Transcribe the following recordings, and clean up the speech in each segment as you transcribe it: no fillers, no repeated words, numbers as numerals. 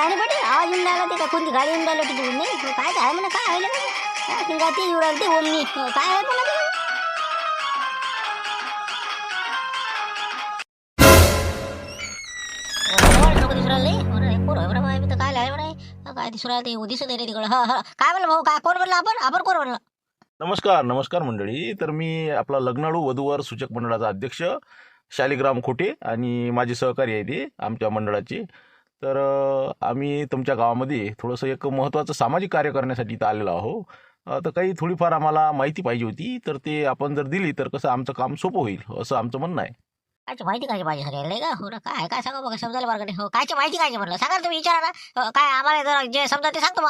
नाही पडे आवाज येऊन राहिला ते का कोणती गाडी येऊन राहिली तिकडून नाही काय काय म्हणा काय आहे ना ते येऊ राहिली ते ओमनी काय आहे पण काय दिसू राहिलं ते दिसत आहे तिकडं काय म्हणलं भाऊ काय कोण म्हणलं आपण कोण म्हणलं. नमस्कार नमस्कार मंडळी. तर मी आपला लग्नाळू वधूवर सूचक मंडळाचा अध्यक्ष शालिग्राम खोटे आणि माझे सहकारी आहे ते आमच्या मंडळाचे. तर आम्ही तुमच्या गावामध्ये थोडंसं एक महत्त्वाचं सामाजिक कार्य करण्यासाठी इथं आलेलो आहो. तर काही थोडीफार आम्हाला माहिती पाहिजे होती, तर ते आपण जर दिली तर कसं आमचं काम सोपं होईल असं आमचं म्हणणं आहे. कायची माहिती काय पाहिजे सर का हो काय काय सांगा बघा समजायला बरं हो कायची माहिती काय म्हणलं सांगा तुम्ही विचारा ना काय आम्हाला जर जे समजा ते सांगतो बा.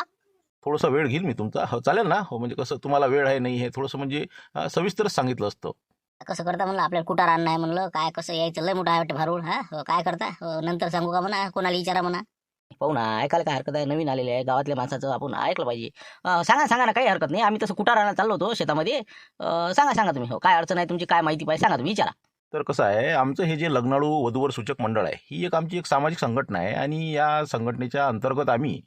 थोडासा वेळ घेईल मी तुमचा. हो चालेल ना. हो म्हणजे कसं तुम्हाला वेळ आहे नाही हे थोडंसं म्हणजे सविस्तरच सांगितलं असतं. कसं करता म्हणलं आपल्याला कुठार आणणं आहे म्हणलं काय कसं यायचं लय मोठं आहे वाटतं भारूड काय करता नंतर सांगू का म्हणा कोणाला विचारा म्हणा. पाहू ना ऐकायला काय हरकत आहे. नवीन आलेले आहे गावातल्या माणसाचं आपण ऐकलं पाहिजे. सांगा ना काही हरकत नाही. आम्ही तसं कुठार आणायला चाललो होतो शेतामध्ये. सांगा तुम्ही हो काय अडचण आहे तुमची काय माहिती पाहिजे सांगा तुम्ही विचारा. तर कसं आहे आमचं हे जे लग्नाळू वधूवर सूचक मंडळ आहे ही एक आमची एक सामाजिक संघटना आहे आणि या संघटनेच्या अंतर्गत आम्ही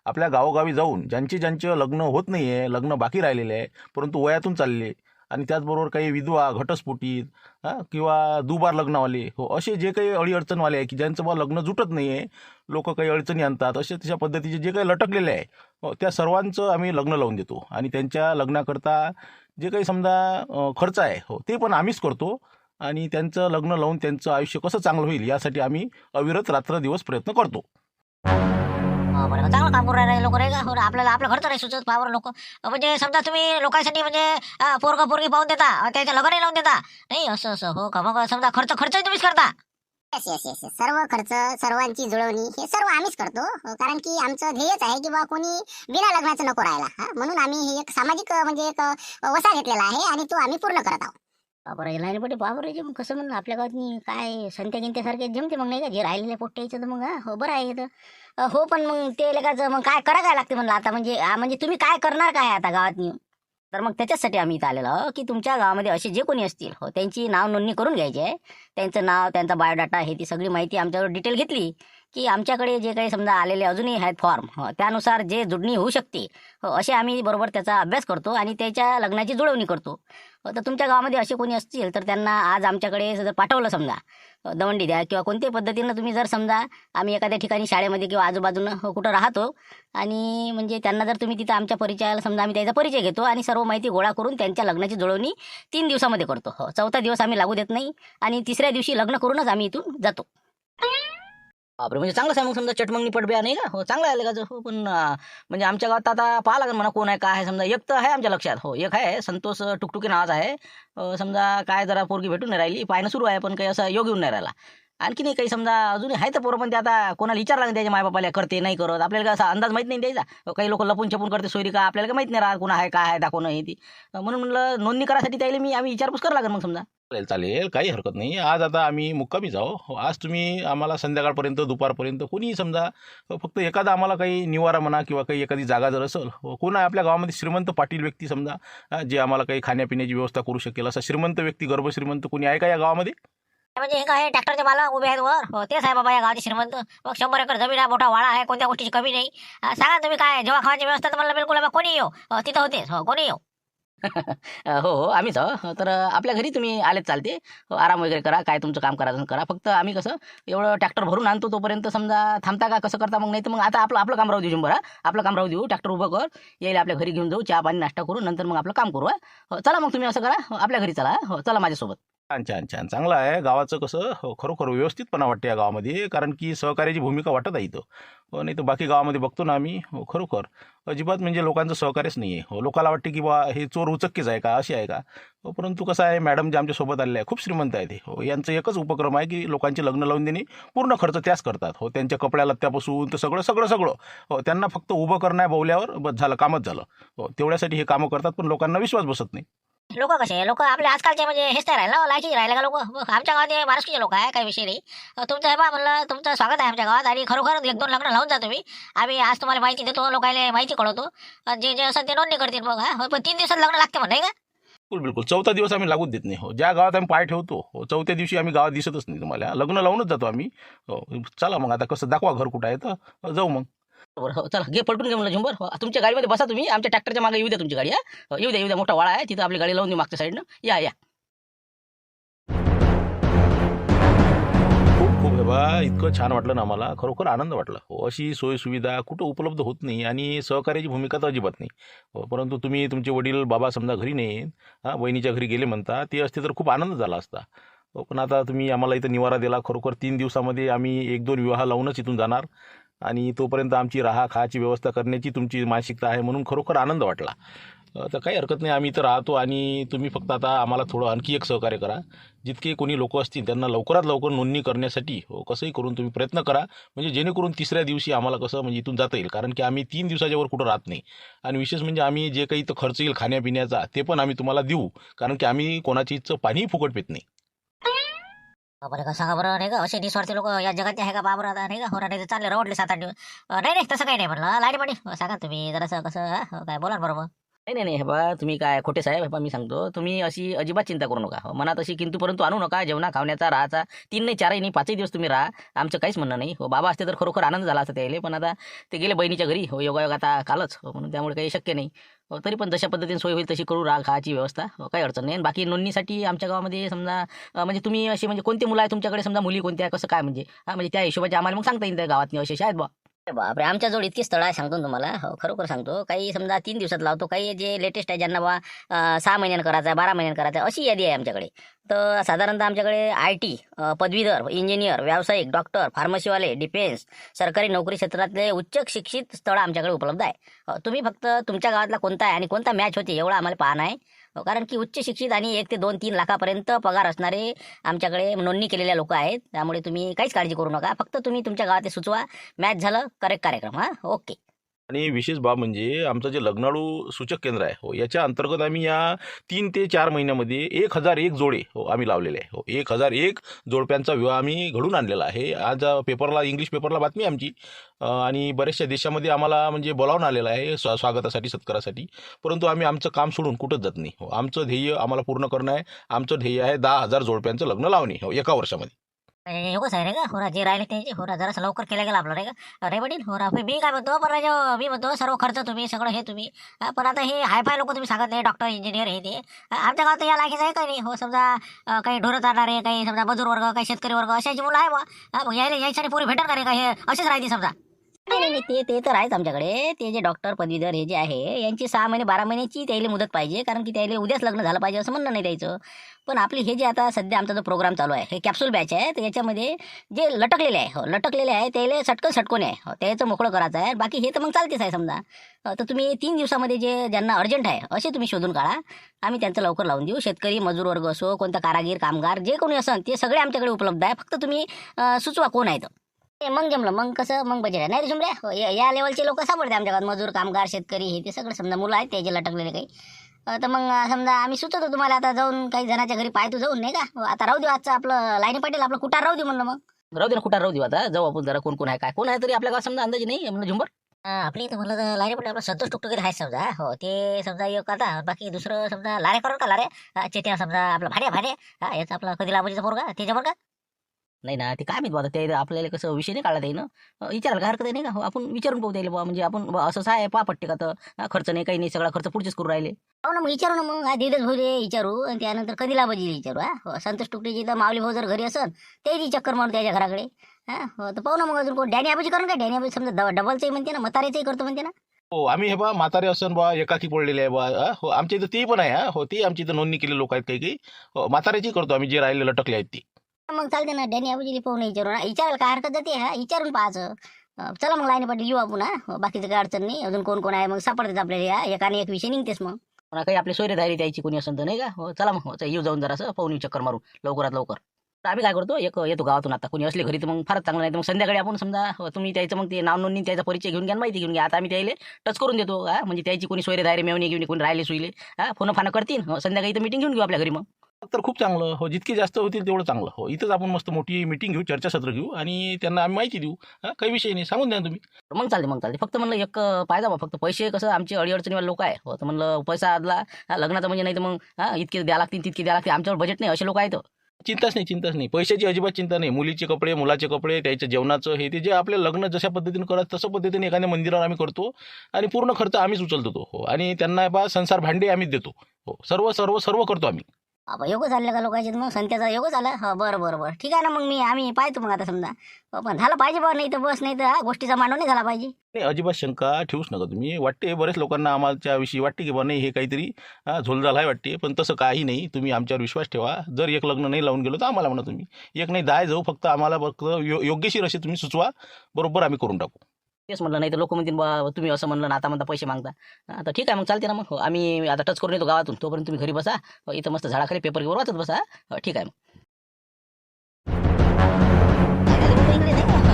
आपल्या गावोगावी जाऊन ज्यांचे लग्न होत नाही आहे, लग्न बाकी राहिलेले आहे परंतु वयातून चालले आणि त्याचबरोबर काही विधवा घटस्फोटीत किंवा दुबार लग्नवाले हो असे जे काही अडीअडचणवाले आहे की ज्यांचं बा लग्न जुटत नाही आहे, लोक काही अडचणी आणतात अशा तशा पद्धतीचे जे काही लटकलेले आहे त्या सर्वांचं आम्ही लग्न लावून देतो आणि त्यांच्या लग्नाकरता जे काही समजा खर्च आहे हो ते पण आम्हीच करतो आणि त्यांचं लग्न लावून त्यांचं आयुष्य कसं चांगलं होईल यासाठी आम्ही अविरत रात्रदिवस प्रयत्न करतो. बरं चांगलं काम करू राहिले लोक रे का आपल्याला आपलं खर्च नाही सुचत पावर लोक म्हणजे समजा तुम्ही लोकांसाठी म्हणजे पोरगी पाहून देता त्याच्या लग्न लावून देता नाही असं हो का मग समजा खर्च तुम्हीच करता. येस येस येस सर्व खर्च सर्वांची जुळवणी हे सर्व आम्हीच करतो कारण की आमचं ध्येयच आहे की बा कोणी बिना लग्नाचं नको राहायला म्हणून आम्ही हे एक सामाजिक म्हणजे एक वसा घेतलेला आहे आणि तो आम्ही पूर्ण करत आहोत. बरं यायला पडे बाबरायचे मग कसं म्हणलं आपल्या गावात काय संत्या गिंत्यासारखे जमते मग नाही का जे राहिलेले पोट्टे यायचं तर मग हो बरं आहे तर हो पण मग ते लगायचं मग काय लागते म्हणलं आता म्हणजे तुम्ही काय करणार काय आता गावात तर मग त्याच्यासाठी आम्ही इथं आलेलो आहो की तुमच्या गावामध्ये असे जे कोणी असतील हो त्यांची नाव नोंदणी करून घ्यायची आहे. त्यांचं नाव त्यांचा बायोडाटा हे ती सगळी माहिती आमच्यावर डिटेल घेतली की आमच्याकडे जे काही समजा आलेले अजूनही आहेत फॉर्म त्यानुसार जे जुळणी होऊ शकते हो असे आम्ही बरोबर त्याचा अभ्यास करतो आणि त्याच्या लग्नाची जुळवणी करतो. तर तुमच्या गावामध्ये असे कोणी असतील तर त्यांना आज आमच्याकडे जर पाठवलं समजा दवंडी द्या किंवा कोणत्याही पद्धतीनं तुम्ही जर समजा आम्ही एखाद्या ठिकाणी शाळेमध्ये किंवा आजूबाजूनं कुठं राहतो आणि म्हणजे त्यांना जर तुम्ही तिथं आमच्या परिचयाला समजा आम्ही त्याचा परिचय घेतो आणि सर्व माहिती गोळा करून त्यांच्या लग्नाची जुळवणी 3 दिवसामध्ये करतो. हो चौथा दिवस आम्ही लागू देत नाही आणि तिसऱ्या दिवशी लग्न करूनच आम्ही इथून जातो. बापरे म्हणजे चांगलं आहे मग समजा चटमंगणी पडब्या नाही का हो चांगलं आहे का हो पण म्हणजे आमच्या गावात आता पाहा लागेल म्हणा कोण आहे काय आहे समजा एक तर आहे आमच्या लक्षात हो एक आहे संतोष टुकटुकी नावाचा आहे. समजा काय जरा पोरगी भेटून नाही राहिली पाहणं सुरू आहे पण काही असं योग येऊन नाही राहिला. आणखी नाही काही समजा अजूनही आहे तर पोरं पण ते आता कोणाला विचार लागेल त्याच्या मायबापाला करते नाही करत आपल्याला असा अंदाज माहीत नाही द्यायचा. काही लोक लपून छपून करते सोयरी का आपल्याला काही माहीत नाही राहत कोणा आहे काय आहे दाखवणं हे ती म्हणून म्हणलं नोंदणी करायसाठी त्याला आम्ही विचारपूस करावं लागेल मग समजा. चालेल काही हरकत नाही. आज आता आम्ही मुक्कामी जाऊ. आज तुम्ही आम्हाला संध्याकाळपर्यंत दुपारपर्यंत कोणी समजा फक्त एखादा आम्हाला काही निवारा म्हणा किंवा काही एखादी जागा जर असेल कोण आहे आपल्या गावामध्ये श्रीमंत पाटील व्यक्ती समजा जे आम्हाला काही खाण्यापिण्याची व्यवस्था करू शकेल असा श्रीमंत व्यक्ती गर्भश्रीमंत कोणी आहे का या गावामध्ये? म्हणजे हे काय ट्रॅक्टरचे मालक उभे आहेत वर हो तेच आहे बाबा या गावाचे श्रीमंत. मग 100 एकर जमीन आहे मोठा वाडा आहे कोणत्या गोष्टीची कमी नाही. सांगा तुम्ही काय जेव्हा खावायची व्यवस्था तर मला बिलकुल कोणी येऊ तिथं होतेच हो कोणी येऊ. हो आम्हीच तर आपल्या घरी तुम्ही आलेच चालते. आराम वगैरे करा काय तुमचं काम करायचं करा फक्त आम्ही कसं एवढं ट्रॅक्टर भरून आणतो तोपर्यंत समजा थांबता का कसं करता मग नाही तर मग आता आपलं काम राहू देऊ शंभर आपलं काम राहू देऊ ट्रॅक्टर उभं कर येईल आपल्या घरी घेऊन जाऊ चहा पाणी नाश्ता करू नंतर मग आपलं काम करू. हो चला मग तुम्ही असं करा आपल्या घरी चला हो चला माझ्यासोबत. छान छान छान चांगलं आहे. गावाचं कसं खरोखर व्यवस्थितपणा वाटते या गावामध्ये कारण की सहकार्याची भूमिका वाटत आहे इथं. नाही तर बाकी गावामध्ये बघतो ना आम्ही खरोखर अजिबात म्हणजे लोकांचं सहकार्यच नाही आहे. लोकांना वाटते की बा हे चोर उचक्कीच आहे का अशी आहे का. परंतु कसं आहे मॅडम जे आमच्यासोबत आलेले आहे खूप श्रीमंत आहे ते यांचं एकच उपक्रम आहे की लोकांचे लग्न लावून देणे पूर्ण खर्च त्याच करतात. त्यांच्या कपड्या लत्त्यापासून तर सगळं त्यांना फक्त उभं करणं आहे बवल्यावर बस झालं कामच झालं. तेवढ्यासाठी हे कामं करतात पण लोकांना विश्वास बसत नाही. लोक कसे लोक आपले आजकालचे म्हणजे हेच नाही राहिलं लायकी राहिले का लोक आमच्या गावात महाराष्ट्रीय लोक आहे काही विषय नाही. तुमचं हे बा म्हणलं तुमचं स्वागत आहे आमच्या गावात आणि खरोखर 1-2 लग्न लावून जा तुम्ही. आम्ही आज तुम्हाला माहिती देतो लोकांना माहिती कळवतो जे जे असं ते नोंदणी करतील मग पण 3 दिवसात लग्न लागते म्हणा का. बिलकुल चौथा दिवस आम्ही लागूच देत नाही. ज्या गावात आम्ही पाय ठेवतो चौथ्या दिवशी आम्ही गावात दिसतच नाही तुम्हाला लग्न लावूनच जातो आम्ही. चला मग आता कसं दाखवा घर कुठं आहे तर जाऊ मग. बरं हो चला घे पलटून घे म्हणलं झुंबर. हो, तुमच्या गाडीमध्ये बसा तुम्ही. आमच्या ट्रॅक्टरच्या मागे येऊ द्या तुमची गाडी. हो, येऊ द्या मोठा वाडा आहे तिथं आपली गाडी लावून देऊ मागच्या साईडनं. या या. खूप खूप हे बा इतकं छान वाटलं ना आम्हाला, खरोखर आनंद वाटला. हो, अशी सोयसुविधा कुठं उपलब्ध होत नाही आणि सहकार्याची भूमिका तर अजिबात नाही. हो, परंतु तुम्ही तुमचे वडील बाबा समजा घरी नाही, हां बहिणीच्या घरी गेले म्हणता, ते असते तर खूप आनंद झाला असता. हो, पण आता तुम्ही आम्हाला इथं निवारा दिला. खरोखर 3 दिवसामध्ये आम्ही 1-2 विवाह लावूनच इथून जाणार आणि तोपर्यंत आमची खायची व्यवस्था करण्याची तुमची मानसिकता आहे म्हणून खरोखर आनंद वाटला. तर काही हरकत नाही, आम्ही इथं राहतो आणि तुम्ही फक्त आता आम्हाला थोडं आणखी एक सहकार्य करा. जितके कोणी लोक असतील त्यांना लवकरात लवकर नोंदणी करण्यासाठी कसंही करून तुम्ही प्रयत्न करा, म्हणजे जेणेकरून तिसऱ्या दिवशी आम्हाला कसं म्हणजे इथून जाता येईल, कारण की आम्ही 3 दिवसाच्या वर कुठं राहत नाही. आणि विशेष म्हणजे आम्ही जे काही इथं खर्च येईल खाण्यापिण्याचा ते पण आम्ही तुम्हाला देऊ, कारण की आम्ही कोणाची इथचं पाणीही फुकट पित नाही. बरं का सांगा बरं नाही का असे निस्वार्थी लोक या जगात आहे का बाबर आता नाही का हो नाही चालले रवडले 7-8 दिवस. नाही नाही तसं काही नाही म्हणलं लाईट पाणी सांगा तुम्ही जरासं कसं काय बोला ना बरोबर. नाही नाही नाही हे बा तुम्ही काय खोटे साहेब. हे बा मी सांगतो तुम्ही अशी अजिबात चिंता करू नका. हो, मनात अशी किंतु परंतु आणू नका. जेवणा खावण्याचा राहायचा 3 नाही 4 नाही 5 दिवस तुम्ही राहा. आमचं काहीच म्हणणं नाही. हो बाबा असते तर खरोखर आनंद झाला असता त्याले, पण आता ते गेले बहिणीच्या घरी. हो योगायोग आता कालच. हो म्हणून त्यामुळे काही शक्य नाही. हो तरी पण जशा पद्धतीने सोय होईल तशी करू खायची व्यवस्था. हो काही अडचण नाही. आणि बाकी नोंदणीसाठी आमच्या गावामध्ये समजा म्हणजे तुम्ही अशी म्हणजे कोणते मुलं आहे तुमच्याकडे समजा मुली कोणत्या कसं काय म्हणजे म्हणजे त्या हिशोबाचे आम्हाला मग सांगता येईल त्या गावातनी असे आहेत बा. अरे बापरे आमच्याजवळ इतकी स्थळं आहे सांगतो ना तुम्हाला. हो खरोखर सांगतो. काही समजा 3 दिवसात लावतो, काही जे लेटेस्ट आहे ज्यांना बा 6 महिन्यानं करायचं आहे 12 महिन्यानं करायचं आहे अशी यादी आहे आमच्याकडे. तर साधारणतः आमच्याकडे IT पदवीधर इंजिनियर व्यावसायिक डॉक्टर फार्मसीवाले डिफेन्स सरकारी नोकरी क्षेत्रातले उच्च शिक्षित स्थळं आमच्याकडे उपलब्ध आहे. तुम्ही फक्त तुमच्या गावातला कोणता आहे आणि कोणता मॅच होते एवढं आम्हाला पाहणं आहे. कारण की उच्च शिक्षित आणि 1 ते 2-3 लाखापर्यंत पगार असणारे आमच्याकडे नोंदणी केलेल्या लोक आहेत. त्यामुळे तुम्ही काहीच काळजी करू नका. फक्त तुम्ही तुमच्या गावात सुचवा, मॅच झालं करेक्ट कार्यक्रम. ओके. आणि विशेष बाब म्हणजे आमचं जे लग्नाळू सूचक केंद्र आहे हो याच्या अंतर्गत आम्ही या 3 ते 4 महिन्यामध्ये 1001 जोडे आम्ही लावलेले आहे. 1001 जोडप्यांचा विवाह आम्ही घडून आणलेला आहे. आज पेपरला इंग्लिश पेपरला बातमी आमची आणि बऱ्याचशा देशामध्ये आम्हाला म्हणजे बोलावून आलेलं आहे स्वागतासाठी सत्कारासाठी. परंतु आम्ही आमचं काम सोडून कुठंच जात नाही. आमचं ध्येय आम्हाला पूर्ण करणं आहे. आमचं ध्येय आहे 10,000 जोडप्यांचं लग्न लावणे एका वर्षामध्ये. एवढंच आहे रे का होरा जे राहिले ते होरा जरासं लवकर केलं गेलं आपलं रे का रे वडील होरा मी काय म्हणतो पण राजा मी म्हणतो सर्व खर्च तुम्ही सगळं हे तुम्ही पण आता हे हायफाय लोक तुम्ही सांगत नाही डॉक्टर इंजिनियर हे ते आमच्या गावात या लायकीच आहे का नाही. हो समजा काही ढोरं चालणारे काही समजा मजूर वर्ग काही शेतकरी वर्ग अशाची मुलं आहे बा मग यायसाठी पुरी भेटेल का रे का हे असेच राहते समजा. नाही नाही नाही, ते तर आहेच आमच्याकडे. ते जे डॉक्टर पदवीधर हे जे आहे यांची 6 महिने 12 महिन्याची त्याला मुदत पाहिजे, कारण की त्याला उद्याच लग्न झालं पाहिजे असं म्हणणं नाही द्यायचं. पण आपली हे जे आता सध्या आमचा जो प्रोग्राम चालू आहे हे कॅप्सूल बॅच आहे. तर याच्यामध्ये जे लटकलेले आहे लटकलेले आहे त्याला सटकून आहे त्याचं मोकळं करायचं आहे. बाकी हे तर मग चालतेच आहे समजा. तर तुम्ही 3 दिवसामध्ये जे ज्यांना अर्जंट आहे असे तुम्ही शोधून काढा. आम्ही त्यांचं लवकर लावून देऊ. शेतकरी मजूर वर्ग असो कोणता कारागीर कामगार जे कोणी असन ते सगळे आमच्याकडे उपलब्ध आहे. फक्त तुम्ही सुचवा कोण आहे तर मग जमलं मग कसं मग बजेट आहे नाही रे जुमऱ्या. या लेवलचे लोक सापडते आमच्या गावात मजूर कामगार शेतकरी हे ते सगळं समजा मुलं आहेत ते जे लटकलेले काही. तर मग समजा आम्ही सुचवतो तुम्हाला आता जाऊन काही जणाच्या घरी पाहतो जाऊन नाही का. आता राहू देऊ आजचं आपलं लाईनी पाटील आपलं कुटार राहू देऊ म्हणलं मग. राहू दे ना कुठं राहू देऊ. आता जाऊ आपण जरा कोण कोण आहे काय कोण आहे तरी आपल्या गावात समजा अंदाजे नाही म्हणलं झुंबर. आपली इथं म्हणलं तर लारे पण आपलं संतोष टुकटुकीत आहे समजा. हो ते समजा एक आता बाकी दुसरं समजा लारे करून का लारे चेत्या समजा आपलं भाड्या याचं आपलं कधी लाभाजीचा पोरगा त्याच्या पोरगा. नाही ना ते काय माहित बा ते आपल्याला कसं विषय नाही काढला ते ना. विचारायला काय हरकत आहे नाही का. हो आपण विचारून पाहू त्याला बा म्हणजे आपण असं आहे पा पट्टे का तर खर्च नाही काही नाही सगळा खर्च पुढचेच करून राहिले. हो ना मग विचारू ना मग दिदच भाऊ विचारू आणि त्यानंतर कधी लाभाजी विचारू. हो संतोष टुकटीची तर माऊली भाऊ जर घरी असन त्याची चक्कर मारून त्याच्या घराकडे. हो तर पाहू ना मग अजून कोण डॅनी आबाजी करून काय डॅनी आबाजी समजा डबलचंही म्हणते ना म्हाताऱ्याचंही करतो म्हणते ना. हो आम्ही हे बा म्हातारे असन बा एकाकी पडलेले आहे बा. हो आमच्या इथं ते पण आहे. हो ते आमच्या इथं नोंदणी केलेले लोक आहेत काही काही. हो म्हाताऱ्याची करतो आम्ही जे राहिले लटकले आहेत ते. मग चालते ना डॅनी आबाजी पाहून विचारू ना. विचारायला काय हरकत जाते विचारून पाहायचं. चला मग लाईनी पाटील येऊ आपण. बाकीचं काही अडचण नाही. अजून कोण कोण आहे मग सापडतेच आपल्याला एकाने एक विषय निघतेस मग. पुन्हा काही आपली सोयरेदारी द्यायची कोणी असेल तर नाही का. हो चला मग येऊ जाऊन जरासं पाहून चक्कर मारून लवकरात लवकर. तर आम्ही काय करतो एक येतो गावातून आता कोणी असले घरी तर मग फारच चांगलं नाही तर मग संध्याकाळी आपण समजा तुम्ही त्याचं मग ते नाव नोंदणी त्याचा परिचय घेऊन घ्या माहिती घेऊन घ्या. आता आम्ही त्याला टच करून देतो म्हणजे त्याची कोणी सोयरेदारी मेवणी घेऊन कोणी राहिले सुईले फोन फानं करतील. संध्याकाळी तर मीटिंग घेऊन घेऊ आपल्या घरी मग. तर खूप चांगलं. हो जितके जास्त होतील तेवढं चांगलं. हो इथंच आपण मस्त मोठी मीटिंग घेऊ चर्चासत्र घेऊ आणि त्यांना आम्ही माहिती देऊ. काही विषय नाही सांगून द्या तुम्ही. मग चालते फक्त म्हणलं एक पाहिजे बा फक्त पैसे कसं आमचे अडीअडचणीवाले लोक आहे. हो तर म्हणलं पैसा आदला लग्नाचं म्हणजे नाही तर मग इतके द्या लागतील तितके द्या लागतील आमच्यावर बजेट नाही असे लोक आहेत. चिंताच नाही पैशाची अजिबात चिंता नाही. मुलीचे कपडे, मुलाचे कपडे, त्याच्या जेवणाचं हे ते जे आपल्या लग्न जशा पद्धतीने करत तसं पद्धतीने एखाद्या मंदिरावर आम्ही करतो आणि पूर्ण खर्च आम्हीच उचलतो तो. हो, आणि त्यांना बा संसार भांडे आम्हीच देतो. हो, सर्व सर्व सर्व करतो आम्ही. बाबा योगच झालं का लोकांचे मग संत्याचा योगच आला. हो बरं ठीक आहे ना, मग आम्ही पाहतो मग आता समजा. हो, पण झालं पाहिजे बा, नाही तर बस, नाही तर गोष्टीचा मांडव नाही झाला पाहिजे. नाही, अजिबात शंका ठेवूच नका तुम्ही. वाटते बरेच लोकांना आम्हाच्या विषयी वाटते की बा नाही हे काहीतरी झोलझाल आहे वाटते, पण तसं काही नाही. तुम्ही आमच्यावर विश्वास ठेवा. जर एक लग्न नाही लावून गेलो तर आम्हाला म्हणा तुम्ही, एक नाही 10 जाऊ, फक्त आम्हाला फक्त योग्यशीर असे तुम्ही सुचवा, बरोबर आम्ही करून टाकू. तेच म्हटलं, नाही तर लोक म्हणतील बा तुम्ही असं म्हणलं ना आता म्हणता पैसे मागता. आता ठीक आहे मग चालते ना. मग हो, आम्ही आता टच करून येतो गावातून. तोपर्यंत तुम्ही घरी बसा. हो, इथं मस्त झाडाखाली पेपर घेऊन वाचत बसा. हो, ठीक आहे मग.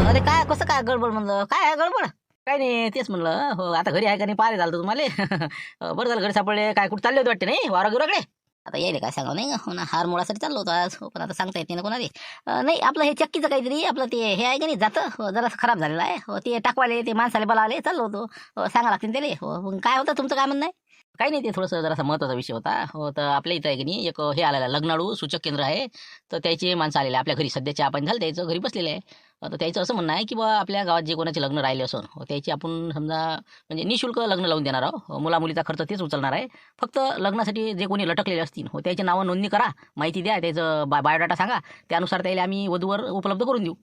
अरे काय कसं काय गडबड म्हणलं, काय आहे गडबड? काय नाही, तेच म्हणलं. हो, आता घरी आहे का नाही पाहायला झालं तुम्हाला. बरं झालं घरी सापडले. काय कुठं चालले होते वाटते नाही वारागिराकडे? आता यायले काय सांगा नाही का. हो ना, हार मोळासाठी चाललो होतो आज. हो, पण आता सांगता येत नाही ना कोणाला. नाही आपलं हे चक्कीचं काहीतरी आपलं ते हे आहे का नाही जातं. हो, जरासं खराब झालेलं आहे. हो, ते टाकवाले ते माणसाले बोलावले चाललो होतो. हो, सांगा लागतील त्याला. हो, मग काय होतं तुमचं काय म्हणणं आहे? काही नाही, ते थोडंसं जरासा महत्त्वाचा विषय होता. हो, तर आपल्या इथं आहे की नाही एक हे आलेलं लग्नाळू सूचक केंद्र आहे. तर त्याची माणसं आलेले आपल्या घरी. सध्याच्या आपण झालं त्याचं घरी बसलेलं आहे. तर त्याचं असं म्हणणं आहे की बा आपल्या गावात जे कोणाचे लग्न राहिले असून त्याची आपण समजा म्हणजे निशुल्क लग्न लावून देणार आहोत. मुलामुलीचा खर्च तेच उचलणार आहे. फक्त लग्नासाठी जे कोणी लटकलेले असतील हो त्याची नावं नोंदणी करा, माहिती द्या, त्याचं बायोडाटा सांगा, त्यानुसार त्याला आम्ही वधूवर उपलब्ध करून देऊ.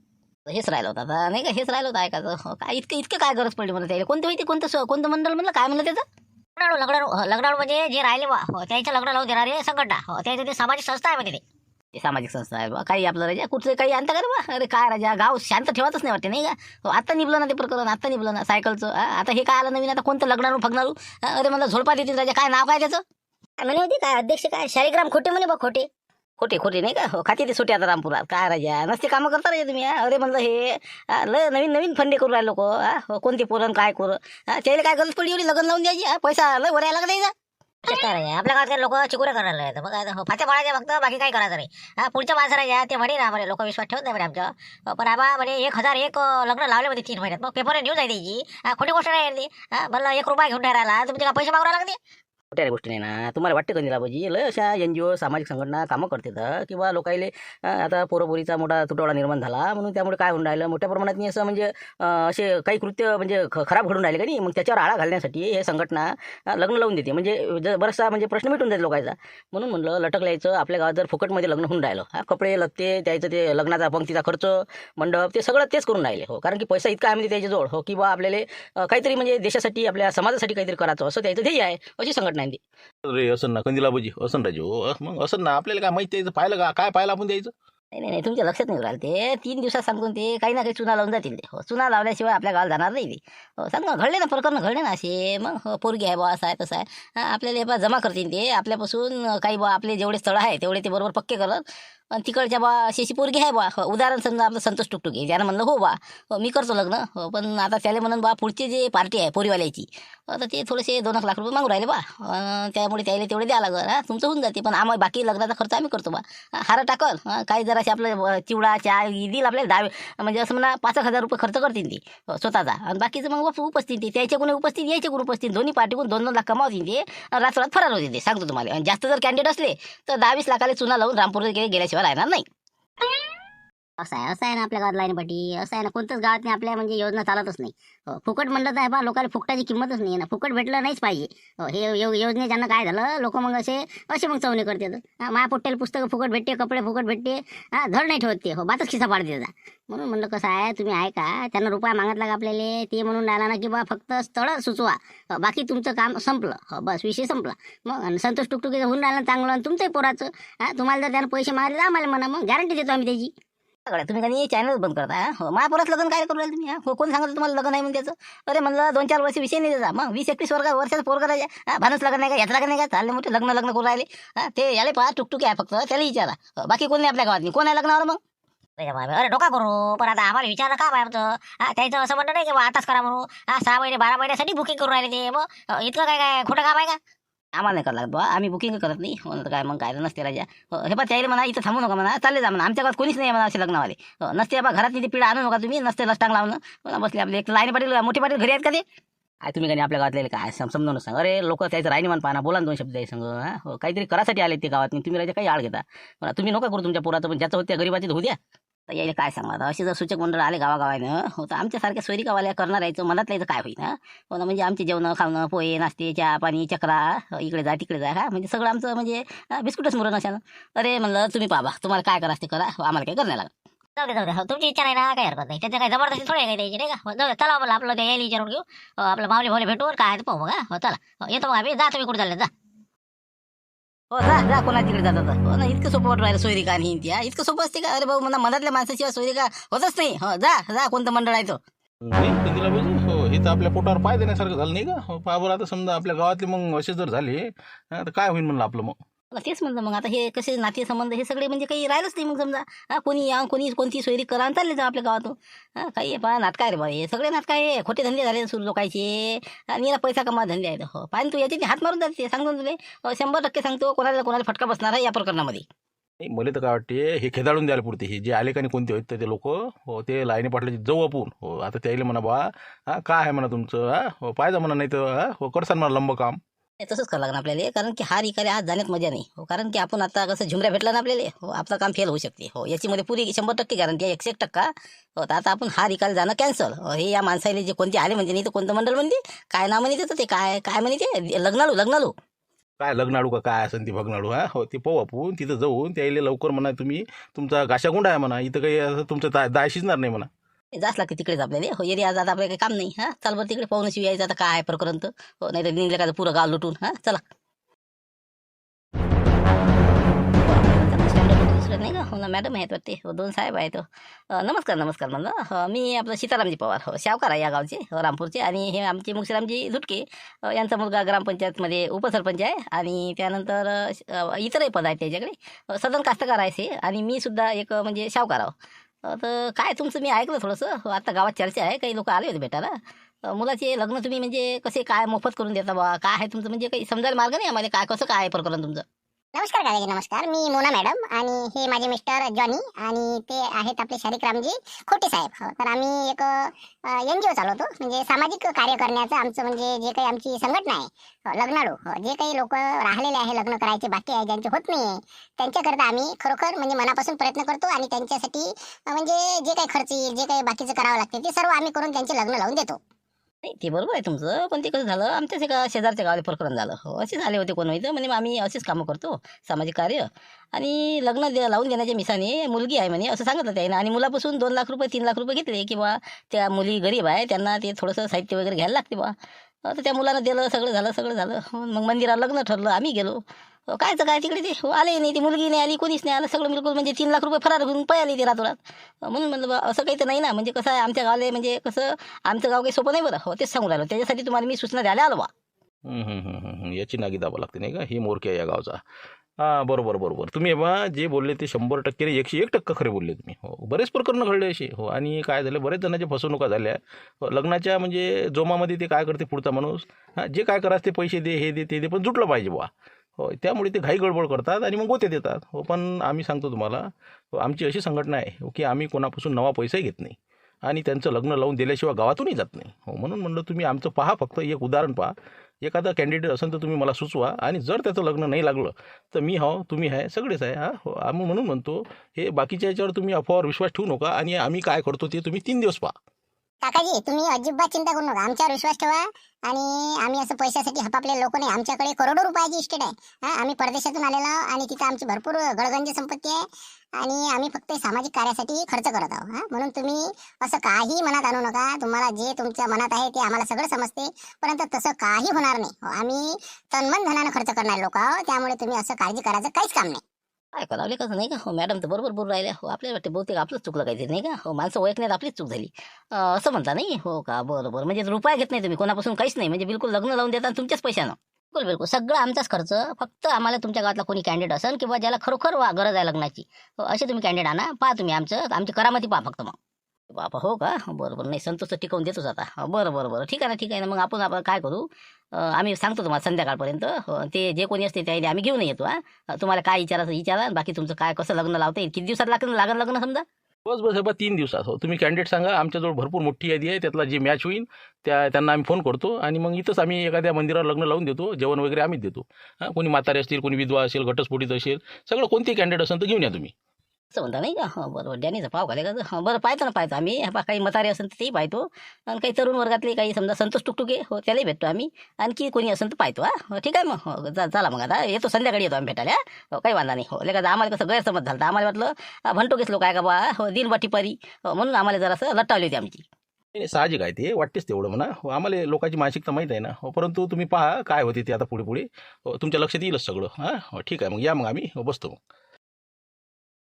हेच राहिलं होतं आता नाही का, हेच राहिलं होतं ऐकायचं. हो, काय इतकं काय गरज पडली मला त्याला. कोणतं माहिती कोणतं मंडळ म्हणलं, काय म्हणलं त्याचं? लग्नाळू म्हणजे जे राहिले बा त्याचं लग्न लावून देणारे संघटना. हो, त्याचं ते सामाजिक संस्था आहे म्हणजे ते सामाजिक संस्था आहे बा. काही आपलं राजा कुठचं काही आणता का रे बा? अरे काय राजा, गाव शांत ठेवतच नाही वाटते नाही का. हो, आता निभलं ना ते प्रकरण, आता निभलं ना सायकलचं. आता हे काय आलं नवीन, आता कोणतं लग्नारू फग्नारू. अरे मला झोडपा देतील राजा, काय नाव काय त्याचं? म्हणे होती काय अध्यक्ष, काय शालिग्राम खोटे म्हणे बा, खोटे खोटे नाही का. हो, खाते ते सुटे आता रामपुरात. काय राजा नसते कामं करता राजा तुम्ही. अरे म्हणलं हे लय नवीन फंडे करून राहिले लोक. हो, कोणते पोरण काय करू. त्याला काय गरज पडली एवढी लग्न लावून द्यायची. पैसा लय वर यायला लागला द्यायचा. आपल्या गावातले लोक चिकुऱ्या करायला आहेत. मग आता फात्या पडायच्या फक्त, बाकी काही करायचं नाही. पुढच्या माणसाला या ते म्हणे ना म्हणे लोक विश्वास ठेवत नाही म्हणे आमच्या. पण आबा म्हणे 1001 लग्न लावले मध्ये 3 महिन्यात. मग पेपर न्यूज आहे त्याची. खोटी गोष्ट नाही ती. म्हणलं 1 रुपया घेऊन नाही राहिला, तुमचे काय पैसे मागू लागते. कुठल्या गोष्टी नाही ना. तुम्हाला वाटते का निराबाजी लय अशा NGO सामाजिक संघटना कामं करतात किंवा लोकायले आता पोरपोरीचा मोठा तुटवडा निर्माण झाला म्हणून त्यामुळे काय होऊन राहिलं मोठ्या प्रमाणात असं म्हणजे असे काही कृत्य म्हणजे खराब घडून राहिले का नाही. मग त्याच्यावर आळा घालण्यासाठी हे संघटना लग्न लावून देते. म्हणजे बराचसा म्हणजे प्रश्न मिटून जाईल लोकांचा. म्हणून म्हणलं लटकलं यायचं. आपल्या गावात जर फुकटमध्ये लग्न होऊन राहिलं, कपडे लत्ते त्याचं ते लग्नाचा पंक्तीचा खर्च मंडप ते सगळं तेच करून राहिले. हो, कारण की पैसा इतका आहे म्हणजे त्याच्याजवळ. हो, किंवा आपल्याला काहीतरी म्हणजे देशासाठी आपल्या समाजासाठी काहीतरी करायचं असं त्याचं ध्येय आहे. अशी संघटना आहे ती. अरे असं ना कंदिलाबाजी, असं राजू. मग असं ना आपल्याला काय माहिती द्यायचं, पाहिलं का काय पाहिलं आपण द्यायचं. नाही तुमच्या लक्षात नाही राहिलं ते. 3 दिवसात सांगून ते काही ना काही चुना लावून जातील ते. हो, चुना लावल्याशिवाय आपल्या गावाला जाणार नाही ते. हो, सांग ना, घडले ना प्रकरण घडले ना असे. मग हो, पोरगी आहे बा असं आहे तसं आहे. आपल्याला हे बा जमा करतील ते आपल्यापासून. काही बा आपले जेवढे स्थळ आहे तेवढे ते बरोबर पक्के करत. आणि तिकडच्या बा अशी पोरगी आहे बा. उदाहरण समजा आपलं संतोष टुकटुके, त्यानं म्हणलं हो बा हो मी करतो लग्न. हो, पण आता त्याला म्हणून बा पुढची जे पार्टी आहे पोरीवाल्याची, तर ते थोडेसे 2 लाख रुपये मागू राहिले बा. त्यामुळे त्याला तेवढे द्या लागल. तुमचं होऊन जाते. पण आम्हाला बाकी लग्नाचा खर्च आम्ही करतो बा. हार टाकल काही जराशी आपलं चिवडा चहा देईल आपल्याला 10 म्हणजे असं म्हणा 5,000 रुपये खर्च करतील ती स्वतःचा. आणि बाकीचं मग उपस्थित ते त्याच्या कोणी उपस्थित यायचे कोण उपस्थित दोन्ही पार्टीकडून 2-2 लाख कमावतील ते. रातोरात फरार होतील ते सांगतो तुम्हाला. आणि जास्त जर कॅन्डिडेट असले तर 10-20 लाखाला चुना लावून रामपूर गेल्याशिवाय राहणार नाही. असं आहे ना आपल्या गावात लाईनपाटी. असं आहे ना, कोणत्याच गावात नाही आपल्या म्हणजे योजना चालतच नाही. हो, फुकट म्हणलं तर आहे बा, लोकांना फुकटाची किंमतच नाही आहे ना. फुकट भेटलं नाहीच पाहिजे. हो, हे योजनेच्यानं काय झालं, लोक मग असे मग चवणे करतात. माया पोट्ट्याला पुस्तकं फुकट भेटते, कपडे फुकट भेटते. धड नाही ठेवत ते. हो, बातच खिसा पाडते त्याचा. म्हणून म्हणलं कसं आहे, तुम्ही आहे का त्यांना रुपया मागितला का आपल्याला, ते म्हणून राहिला ना की बा फक्त स्थळ सुचवा, बाकी तुमचं काम संपलं. हो, बस विषय संपला. मग संतोष टुकटुकीचं होऊन राहिलं चांगलं, आणि तुमचंही पोराचं. तुम्हाला जर त्यानं पैसे मारले तर आम्हाला म्हणा, मग गॅरंटी देतो आम्ही त्याची. तुम्ही काही चॅनल बंद करता. हो, महापुरात लग्न काय करू राहिले तुम्ही. हो, कोण सांगतो तुम्हाला लग्न नाही म्हणून त्याचं. अरे म्हणलं 2-4 वर्ष विषय नाही त्याचा. मग 20-21 वर्षाचा पोर करायचा. भानच लग्न नाही का, याचं लग्न नाही का, चालले मोठे लग्न करून राहिले. ते याले पहा टुकटुकी आहे फक्त, त्याला विचारा. बाकी कोण नाही आपल्या गावात. कोण आहे लग्नावर मग. अरे डोका करू, पण आता आम्हाला विचारलं का बाय आमचं. त्याचं असं म्हणणं नाही की आताच करा म्हणून. 6 महिने 12 महिन्यासाठी बुकिंग करून राहिले ते. मग इतकं काय खोटं काम आहे का. आम्हाला नाही करायला लागत बा, आम्ही बुकिंग करत नाही. म्हणत काय मग काय नसते राजा. हे पण त्याला म्हणा इथं थांबू नका म्हणा, चालले जा म्हणा. आमच्या गावात कोणीच नाही म्हणा असे लग्नवाले. नसते बा घरात ती पिढा आणू नका तुम्ही. नसते लष्टांग लावणं बसले आपले. एक लाईन पाटील मोठे पाटील घरी आहेत का ते. काय तुम्ही काही आपल्या गावातले काय समजावून सांग. अरे लोक त्याचं राहणीमान पाहना, बोला ना 2 शब्द आहे संग. हो, काहीतरी करासाठी आले ते गावात, तुम्ही राहायचे काही आळ घेता. पण तुम्ही नका करू तुमच्या पोराचं, पण ज्याचं होतं त्या गरीबाची होऊ द्या. तर यायला काय सांगा आता, असे जर सूचक मंडळ आले गावागावानं, हो तर आमच्यासारख्या सोयरीकावाल्या करणार यायचं मनातलं यायचं काय होईल ना. हो ना, म्हणजे आमचे जेवण खावणं, पोहे नाश्ते, चहा पाणी, चक्रा, इकडे जा तिकडे जा, का म्हणजे सगळं आमचं म्हणजे बिस्कुटच मुरण अशानं. अरे म्हणलं तुम्ही पाहा, तुम्हाला काय करा ते करा, आम्हाला काय करण्याला लागलं. जाऊ दे हो, तुमची इच्छा नाही ना, काय हरकत नाही. त्याचं काही जबरदस्ती थोडी आहे काही द्यायची नाही का. हो, जाऊ दे, चला मला आपलं ते यायला विचारून घेऊ. आपलं माऊली भाऊली भेटू, काय आहे ते पाहू का. हो चला, हो, येतो मग आम्ही. जा तुम्ही कुठे चालले जा. हो जा जा, कोणा तिकडे जातात. हो ना, इतकं सोपं वाटून राहिलं सोयरी का आणि त्या इतकं सोपं असते का. अरे भाऊ मला मनातल्या माणसाशिवाय सोयरी का होतच नाही. हो जा जा, कोणतं मंडळ आहे तो. नाही दिला पाहिजे. हो हे तर आपल्या पोटावर पाय देण्यासारखं झालं नाही का. हो पहा बरं, आता समजा आपल्या गावातले मग असे जर झाले तर काय होईल म्हणलं आपलं मग. मला तेच म्हणलं मग, आता हे कसे नाते संबंध हे सगळे म्हणजे काही राहिलंच नाही मग समजा. कोणी या कोणी कोणती सोयरी करा आणि चालले जा आपल्या गावातून. काही पहा नाटक आहे रे बा, हे सगळे नाटक आहे. खोटे धंदे झाले सुरू लोकांचे, आणि याला पैसा कमा धंदे आहेत. हो पाहिजे तू याच्याने हात मारून जाते, सांगतो तुले 100% सांगतो. कोणाला कोणाला फटका बसणार आहे या प्रकरणामध्ये. नाही मला तर काय वाटते, हे खेदाडून द्यायला पुरते. हे जे आले का नाही कोणते होते ते लोक, हो ते लाईनी पाटलाची जाऊ आपण. हो आता त्याला म्हणा बा काय आहे म्हणा तुमचं, हो पाहिजे म्हणा, नाही तर हो करसान म्हणा लंब काम. तसंच करावं लागणार आपल्याला, कारण की हार इकाले आज जाण्यात मजा नाही. हो कारण की आपण आता कसं झुमऱ्या भेटला ना आपल्याला, हो आपलं काम फेल होऊ शकते. हो याच्यामध्ये पुरी 100% गॅरंटी आहे, 101%. हो तर आता आपण हार इकायला जाणं कॅन्सल. हे या माणसाला जे कोणते आले म्हणजे, नाही तर कोणतं मंडळ म्हणते काय नाव म्हणते ते, काय काय म्हणते लग्नाळू. काय लग्नाडू का काय असेल ती भगनाडू, हो ते पाहू आपण. तिथं जाऊन त्याला लवकर म्हणा तुम्ही तुमचा गाशागुंड आहे म्हणा, इथं काही असं तुमचं दाय शिजणार नाही म्हणा. जास्त लागते तिकडेच आपल्याला. हो येरी आज आता आपल्याला काही काम नाही. चाल बरं तिकडे पाहून यायचं आता काय आहे प्रकरण तर. हो नाही तर निघलं का पुरं गाव लुटून. चला दुसरं नाही का. हो ना मॅडम आहेत वाटते, हो 2 साहेब आहेत. नमस्कार म्हणलं. मी आपलं सीतारामजी पवार, हो शावकार आहे या गावचे, हो रामपूरचे. आणि हे आमचे मुक्षरामजी झुटके, यांचा मुलगा ग्रामपंचायतमध्ये उपसरपंच आहे. आणि त्यानंतर इतरही पद आहेत त्याच्याकडे. सदन कास्तकार आहे ते. आणि मी सुद्धा एक म्हणजे शावकार आहो. तर काय तुमचं मी ऐकलं थोडंसं. हो आता गावात चर्चा आहे, काही लोक आले होते भेटायला. मुलाचे लग्न तुम्ही म्हणजे कसे काय मोफत करून देता बा, काय आहे तुमचं म्हणजे काही समजायला मार्ग नाही आम्हाला, काय कसं काय आहे प्रकरण तुमचं. नमस्कार काकाजी, नमस्कार. मी मोना मॅडम आणि हे माझे मिस्टर जॉनी आणि ते आहेत आपले शालिकरामजी खोटे साहेब. हो तर आम्ही एक NGO चालवतो, म्हणजे सामाजिक कार्य करण्याचं आमचं म्हणजे जे काही आमची संघटना आहे. हो, लग्नाळू. हो जे काही लोक राहिलेले आहे, लग्न करायचे बाकी आहे, ज्यांचे होत नाही आहे, त्यांच्याकरता आम्ही खरोखर म्हणजे मनापासून प्रयत्न करतो. आणि त्यांच्यासाठी म्हणजे जे काही खर्च येईल, जे काही बाकीचं करावं लागते ते सर्व आम्ही करून त्यांचे लग्न लावून देतो. नाही ते बरोबर आहे तुमचं, पण ते कसं झालं आमच्याच एका शेजारच्या गावाला प्रकरण झालं. हो असे झाले होते कोण माहिती, म्हणजे आम्ही असेच कामं करतो सामाजिक कार्य. आणि लग्न लावून देण्याच्या मिसाने मुलगी आहे म्हणे असं सांगितलं त्याने. आणि मुलापासून 2 लाख रुपये 3 लाख रुपये घेतले, की बा त्या मुली गरीब आहे, त्यांना ते थोडंसं साहित्य वगैरे घ्यायला लागते बा. तर त्या मुलानं दिलं, सगळं झालं. मग मंदिरात लग्न ठरलं, आम्ही गेलो. कायचं काय तिकडे ते आले नाही, ती मुलगी नाही आली, कोणीच नाही आलं. सगळं बिलकुल म्हणजे 3 लाख रुपये फरार घेऊन पळाली ते रातोरात. म्हणून म्हणलं बा असं काही तर नाही ना, म्हणजे कसं आहे आमच्या गावाला, म्हणजे कसं आमचं गाव काही सोपं नाही बरं. हो तेच सांगून राहिलो, त्याच्यासाठी तुम्हाला मी सूचना द्यायला आलो बा. याची नागी दाबा लागते नाही का. ही मोरकी आहे या गावचा. बरोबर तुम्ही बा जे बोलले ते 100% नाही 101% खरे बोलले तुम्ही. हो बरेच प्रकरणं घडले असे. हो आणि काय झालं, बरेच जणांच्या फसवणुका झाल्या. लग्नाच्या म्हणजे जोमामध्ये ते काय करते पुढचा माणूस, जे काय करायचं ते पैसे दे, हे दे, ते दे, पण जुटलं पाहिजे बा. हो त्यामुळे ते घाई गडबड करतात आणि मग गोते देतात. हो पण आम्ही सांगतो तुम्हाला, आमची अशी संघटना आहे की आम्ही कोणापासून नवा पैसाही घेत नाही आणि त्यांचं लग्न लावून दिल्याशिवाय गावातूनही जात नाही. हो म्हणून म्हणलं तुम्ही आमचं पहा, फक्त एक उदाहरण पहा. एखादा कॅन्डिडेट असेल तर तुम्ही मला सुचवा, आणि जर त्याचं लग्न नाही लागलं तर मी हो, तुम्ही आहे, सगळेच आहे. हो आम्ही म्हणून म्हणतो, हे बाकीच्या याच्यावर तुम्ही अफवावर विश्वास ठेवू नका. आणि आम्ही काय करतो ते तुम्ही 3 दिवस पहा. काकाजी तुम्ही अजिबात चिंता करू नका, आमच्यावर विश्वास ठेवा. आणि आम्ही असं पैशासाठी हपापलेले लोक नाही, आमच्याकडे करोडो रुपयाची इस्टेट आहे. आम्ही परदेशातून आलेलो आहोत आणि तिथं आमची भरपूर गडगंज संपत्ती आहे. आणि आम्ही फक्त सामाजिक कार्यासाठी खर्च करत आहोत. म्हणून तुम्ही असं काही मनात आणू नका. तुम्हाला जे तुमच्या मनात आहे ते आम्हाला सगळं समजते, परंतु तसं काही होणार नाही. आम्ही तनमन धनानं खर्च करणारे लोक आहोत, त्यामुळे तुम्ही असं काळजी करायचं काहीच काम नाही. काय करावले कसं नाही का. हो मॅडम तर बरोबर बोलून राहिल्या. हो आपल्याला वाटते बहुतेक आपलंच चुकलं काहीतरी नाही का. हो माणसं ओळखण्यात आपलीच चूक झाली असं म्हणता नाही. हो का बरोबर, म्हणजे रुपया घेत नाही तुम्ही कोणापासून, काहीच नाही, म्हणजे बिलकुल लग्न लावून देता तुमच्याच पैशानं. बिलकुल सगळं आमचाच खर्च. फक्त आम्हाला तुमच्या गावातला कोणी कॅन्डिडेट असेल किंवा ज्याला खरोखर गरज आहे लग्नाची, हो असे तुम्ही कॅन्डिडेट आणा. पहा तुम्ही आमची करामती पहा फक्त. मग बापा हो का बरोबर, नाही संतोष तर टिकवून देतोच आता. बरं ठीक आहे ना. मग आपण काय करू, आम्ही सांगतो तुम्हाला संध्याकाळपर्यंत. ते जे कोणी असते त्याला आम्ही घेऊन येतो. तुम्हाला काय विचारायचं विचारा, बाकी तुमचं काय कसं लग्न लावता येईल, किती दिवसात लागलं लग्न समजा. बस बस हे बा 3 दिवसात. हो, तुम्ही कॅन्डिडेट सांगा. आमच्याजवळ भरपूर मोठी यादी आहे. त्यातला जे मॅच होईल त्यांना आम्ही फोन करतो आणि मग इथंच आम्ही एखाद्या मंदिरावर लग्न लावून देतो. जेवण वगैरे आम्हीच देतो. हां, कोणी म्हातारे असतील, कोणी विधवा असेल, घटस्फोटीत असेल, सगळं कोणतेही कॅन्डिडेट असेल तर घेऊन या तुम्ही. असं म्हणता नाही का? हो बरोबर, डॅनीचा पाव घाले का? हो बरं, पाहतो ना, पाहतो आम्ही. हे पहा, काही म्हातारे असेल तर तेही पाहतो आणि काही तरुण वर्गातले काही समजा संतोष टुकटुके हो त्यालाही भेटतो आम्ही. आणखी कोणी असेल तर पाहतो. हो ठीक आहे मग. हो चला मग आता येतो, संध्याकाळी येतो आम्ही भेटायला. हो काही वांधा नाही. हो लेका आम्हाला कसं गैरसमज झालं, आम्हाला वाटलं भंटोकेच लोक आहे का बा, हो दिनबाटी परी, हो म्हणून आम्हाला जरासं लट्टावली होती आमची. नाही, साहजिक आहे ते, वाटतेच तेवढं म्हणा. हो, आम्हाला लोकांची मानसिकता माहीत आहे ना. हो, परंतु तुम्ही पहा काय होते ते आता पुढे पुढे. हो, तुमच्या लक्षात येईलच सगळं. हां, हो ठीक आहे मग, या मग आम्ही बसतो मग.